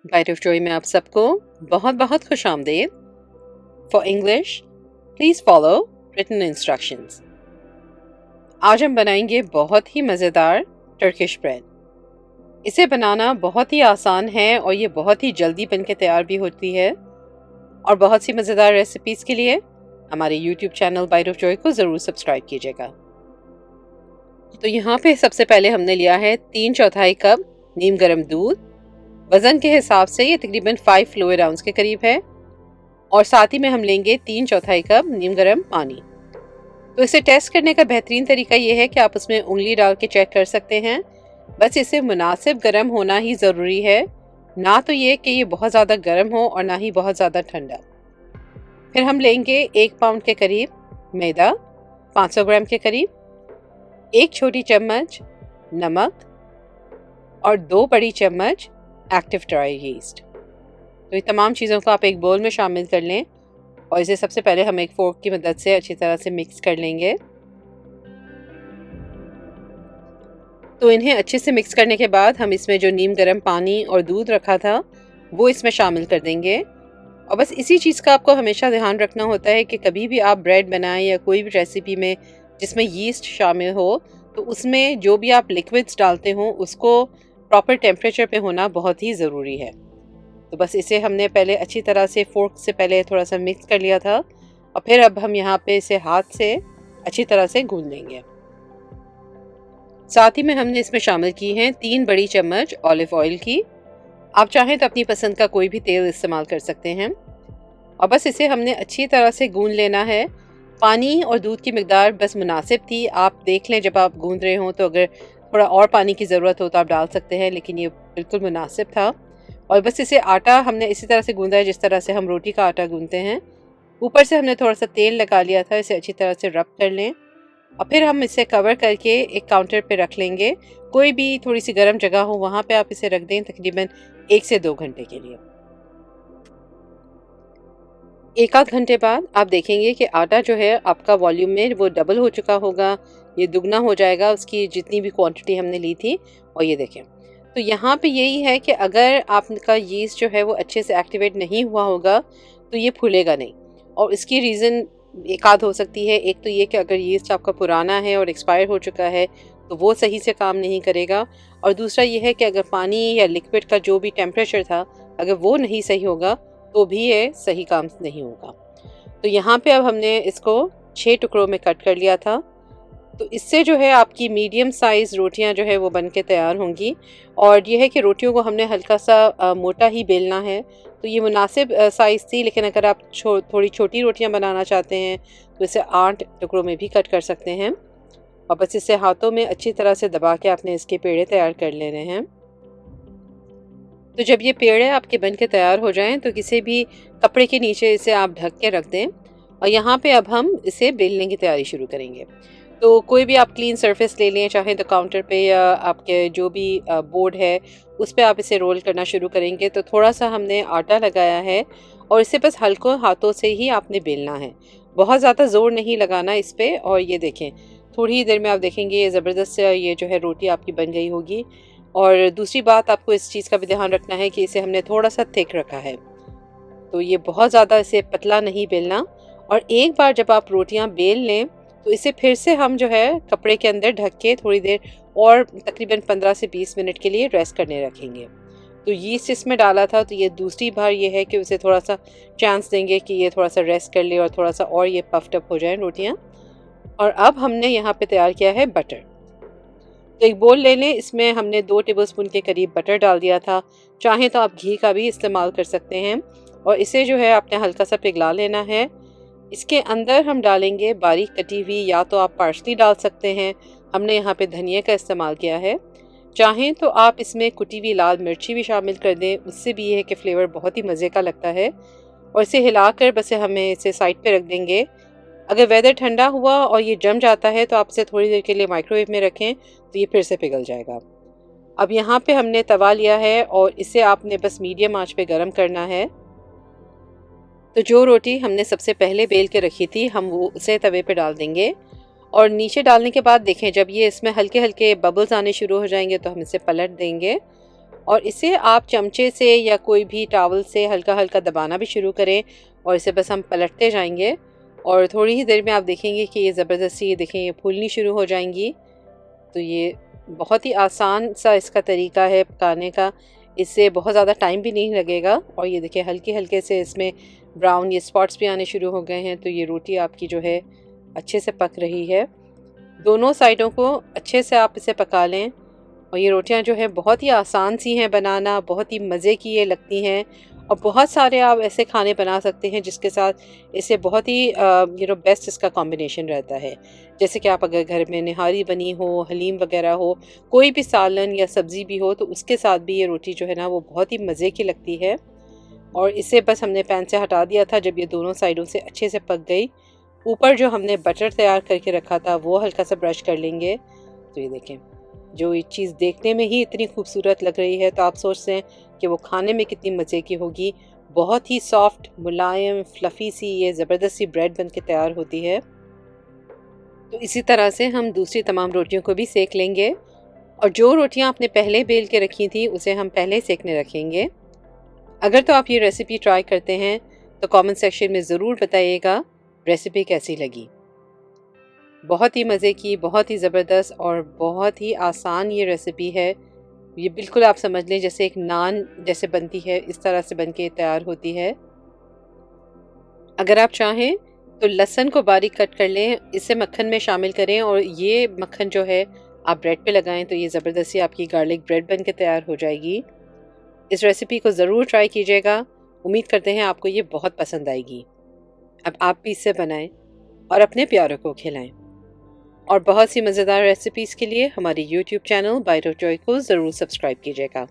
Bite of Joy में आप सबको बहुत बहुत खुश आमदीद। For English please follow written instructions. आज हम बनाएंगे बहुत ही मज़ेदार टर्किश ब्रेड। इसे बनाना बहुत ही आसान है और ये बहुत ही जल्दी बन के तैयार भी होती है। और बहुत सी मज़ेदार रेसिपीज़ के लिए हमारे YouTube channel Bite of Joy को ज़रूर सब्सक्राइब कीजिएगा। तो यहाँ पे सबसे पहले हमने लिया है 3/4 कप नीम गर्म दूध। वज़न के हिसाब से ये तकरीबन 5 फ्लोइड आउंस के करीब है। और साथ ही में हम लेंगे 3/4 कप नीम गर्म पानी। तो इसे टेस्ट करने का बेहतरीन तरीका ये है कि आप उसमें उंगली डाल के चेक कर सकते हैं। बस इसे मुनासिब गर्म होना ही ज़रूरी है, ना तो ये कि ये बहुत ज़्यादा गर्म हो और ना ही बहुत ज़्यादा ठंडा। फिर हम लेंगे 1 पाउंड के करीब मैदा, 500 ग्राम के करीब, 1 छोटी चम्मच नमक और 2 बड़ी चम्मच एक्टिव ड्राई यीस्ट। तो ये तमाम चीज़ों को आप एक बोल में शामिल कर लें और इसे सबसे पहले हम एक फोर्क की मदद से अच्छी तरह से मिक्स कर लेंगे। तो इन्हें अच्छे से मिक्स करने के बाद हम इसमें जो नीम गर्म पानी और दूध रखा था वो इसमें शामिल कर देंगे। और बस इसी चीज़ का आपको हमेशा ध्यान रखना होता है कि कभी भी आप ब्रेड बनाएं या कोई भी रेसिपी में जिसमें यीस्ट शामिल हो तो उसमें जो भी आप लिक्विड्स डालते हो उसको प्रॉपर टेम्परेचर पे होना बहुत ही ज़रूरी है। तो बस इसे हमने पहले अच्छी तरह से फोर्क से पहले थोड़ा सा मिक्स कर लिया था और फिर अब हम यहाँ पे इसे हाथ से अच्छी तरह से गूंद लेंगे। साथ ही में हमने इसमें शामिल की हैं 3 बड़ी चम्मच ऑलिव ऑयल की। आप चाहें तो अपनी पसंद का कोई भी तेल इस्तेमाल कर सकते हैं। और बस इसे हमने अच्छी तरह से गूंद लेना है। पानी और दूध की मिकदार बस मुनासिब थी। आप देख लें जब आप गूंद रहे हों तो अगर थोड़ा और पानी की ज़रूरत हो तो आप डाल सकते हैं, लेकिन ये बिल्कुल मुनासिब था। और बस इसे आटा हमने इसी तरह से गूंदा है जिस तरह से हम रोटी का आटा गूंदते हैं। ऊपर से हमने थोड़ा सा तेल लगा लिया था। इसे अच्छी तरह से रब कर लें और फिर हम इसे कवर करके एक काउंटर पे रख लेंगे। कोई भी थोड़ी सी गर्म जगह हो वहाँ पे आप इसे रख दें तकरीबन 1 से 2 घंटे के लिए। 1 आध घंटे बाद आप देखेंगे कि आटा जो है आपका वॉल्यूम में वो डबल हो चुका होगा, ये दुगना हो जाएगा उसकी जितनी भी क्वांटिटी हमने ली थी। और ये देखें, तो यहाँ पे यही है कि अगर आपका यीस्ट जो है वो अच्छे से एक्टिवेट नहीं हुआ होगा तो ये फूलेगा नहीं। और इसकी रीज़न एक आध हो सकती है। एक तो ये कि अगर यीस्ट आपका पुराना है और एक्सपायर हो चुका है तो वो सही से काम नहीं करेगा। और दूसरा ये है कि अगर पानी या लिक्विड का जो भी टेम्परेचर था अगर वो नहीं सही होगा तो भी ये सही काम नहीं होगा। तो यहाँ पे अब हमने इसको 6 टुकड़ों में कट कर लिया था। तो इससे जो है आपकी मीडियम साइज़ रोटियां जो है वो बन के तैयार होंगी। और ये है कि रोटियों को हमने हल्का सा मोटा ही बेलना है। तो ये मुनासिब साइज़ थी, लेकिन अगर आप थोड़ी छोटी रोटियां बनाना चाहते हैं तो इसे 8 टुकड़ों में भी कट कर सकते हैं। और बस इसे हाथों में अच्छी तरह से दबा के आपने इसके पेड़े तैयार कर लेने हैं। तो जब ये पेड़े आपके बन के तैयार हो जाएं तो किसी भी कपड़े के नीचे इसे आप ढक के रख दें। और यहाँ पे अब हम इसे बेलने की तैयारी शुरू करेंगे। तो कोई भी आप क्लीन सरफेस ले लें, चाहे तो काउंटर पे या आपके जो भी बोर्ड है उस पर आप इसे रोल करना शुरू करेंगे। तो थोड़ा सा हमने आटा लगाया है और इसे बस हल्के हाथों से ही आपने बेलना है, बहुत ज़्यादा ज़ोर नहीं लगाना इस पर। और ये देखें, थोड़ी ही देर में आप देखेंगे ये ज़बरदस्त ये जो है रोटी आपकी बन गई होगी। और दूसरी बात आपको इस चीज़ का भी ध्यान रखना है कि इसे हमने थोड़ा सा थिक रखा है, तो ये बहुत ज़्यादा इसे पतला नहीं बेलना। और एक बार जब आप रोटियां बेल लें तो इसे फिर से हम जो है कपड़े के अंदर ढक के थोड़ी देर और तकरीबन 15 से 20 मिनट के लिए रेस्ट करने रखेंगे। तो यीस्ट इसमें डाला था तो ये दूसरी बार ये है कि उसे थोड़ा सा चांस देंगे कि ये थोड़ा सा रेस्ट कर ले और थोड़ा सा और ये पफ्ड अप हो जाए रोटियां। और अब हमने यहाँ पे तैयार किया है बटर। तो एक बोल ले लें, इसमें हमने 2 टेबलस्पून के करीब बटर डाल दिया था। चाहें तो आप घी का भी इस्तेमाल कर सकते हैं। और इसे जो है आपने हल्का सा पिघला लेना है। इसके अंदर हम डालेंगे बारीक कटी हुई, या तो आप पार्सली डाल सकते हैं, हमने यहाँ पे धनिया का इस्तेमाल किया है। चाहें तो आप इसमें कुटी हुई लाल मिर्ची भी शामिल कर दें, उससे भी ये है कि फ्लेवर बहुत ही मज़े का लगता है। और इसे हिलाकर बस हमें इसे साइड पे रख देंगे। अगर वेदर ठंडा हुआ और ये जम जाता है तो आप इसे थोड़ी देर के लिए माइक्रोवेव में रखें तो ये फिर से पिघल जाएगा। अब यहाँ पे हमने तवा लिया है और इसे आपने बस मीडियम आंच पे गरम करना है। तो जो रोटी हमने सबसे पहले बेल के रखी थी हम वो उसे तवे पे डाल देंगे। और नीचे डालने के बाद देखें, जब ये इसमें हल्के हल्के बबल्स आने शुरू हो जाएंगे तो हम इसे पलट देंगे। और इसे आप चमचे से या कोई भी टॉवल से हल्का हल्का दबाना भी शुरू करें और इसे बस हम पलटते जाएंगे और थोड़ी ही देर में आप देखेंगे कि ये ज़बरदस्ती, ये देखें, ये फूलनी शुरू हो जाएंगी। तो ये बहुत ही आसान सा इसका तरीका है पकाने का, इससे बहुत ज़्यादा टाइम भी नहीं लगेगा। और ये देखिए हल्के हल्के से इसमें ब्राउन ये स्पॉट्स भी आने शुरू हो गए हैं। तो ये रोटी आपकी जो है अच्छे से पक रही है। दोनों साइडों को अच्छे से आप इसे पका लें। और ये रोटियां जो है बहुत ही आसान सी हैं बनाना, बहुत ही मज़े की ये लगती हैं। और बहुत सारे आप ऐसे खाने बना सकते हैं जिसके साथ इसे बहुत ही बेस्ट इसका कॉम्बिनेशन रहता है। जैसे कि आप अगर घर में निहारी बनी हो, हलीम वगैरह हो, कोई भी सालन या सब्ज़ी भी हो, तो उसके साथ भी ये रोटी जो है ना वो बहुत ही मज़े की लगती है। और इसे बस हमने पैन से हटा दिया था जब ये दोनों साइडों से अच्छे से पक गई। ऊपर जो हमने बटर तैयार करके रखा था वो हल्का सा ब्रश कर लेंगे। तो ये देखें, जो ये चीज़ देखने में ही इतनी खूबसूरत लग रही है, तो आप सोचते हैं कि वो खाने में कितनी मज़े की होगी। बहुत ही सॉफ्ट, मुलायम, फ्लफ़ी सी ये ज़बरदस्त सी ब्रेड बन के तैयार होती है। तो इसी तरह से हम दूसरी तमाम रोटियों को भी सेक लेंगे। और जो रोटियां आपने पहले बेल के रखी थी उसे हम पहले सेकने रखेंगे। अगर तो आप ये रेसिपी ट्राई करते हैं तो कमेंट सेक्शन में ज़रूर बताइएगा रेसिपी कैसी लगी। बहुत ही मज़े की, बहुत ही ज़बरदस्त और बहुत ही आसान ये रेसिपी है। ये बिल्कुल आप समझ लें जैसे एक नान जैसे बनती है, इस तरह से बन के तैयार होती है। अगर आप चाहें तो लहसुन को बारीक कट कर लें, इसे मक्खन में शामिल करें और ये मक्खन जो है आप ब्रेड पे लगाएं तो ये ज़बरदस्त सी आपकी गार्लिक ब्रेड बन के तैयार हो जाएगी। इस रेसिपी को ज़रूर ट्राई कीजिएगा। उम्मीद करते हैं आपको ये बहुत पसंद आएगी। अब आप भी इसे बनाएं और अपने प्यारों को खिलाएं। और बहुत सी मज़ेदार रेसिपीज़ के लिए हमारी YouTube channel Bite of Joy को ज़रूर सब्सक्राइब कीजिएगा।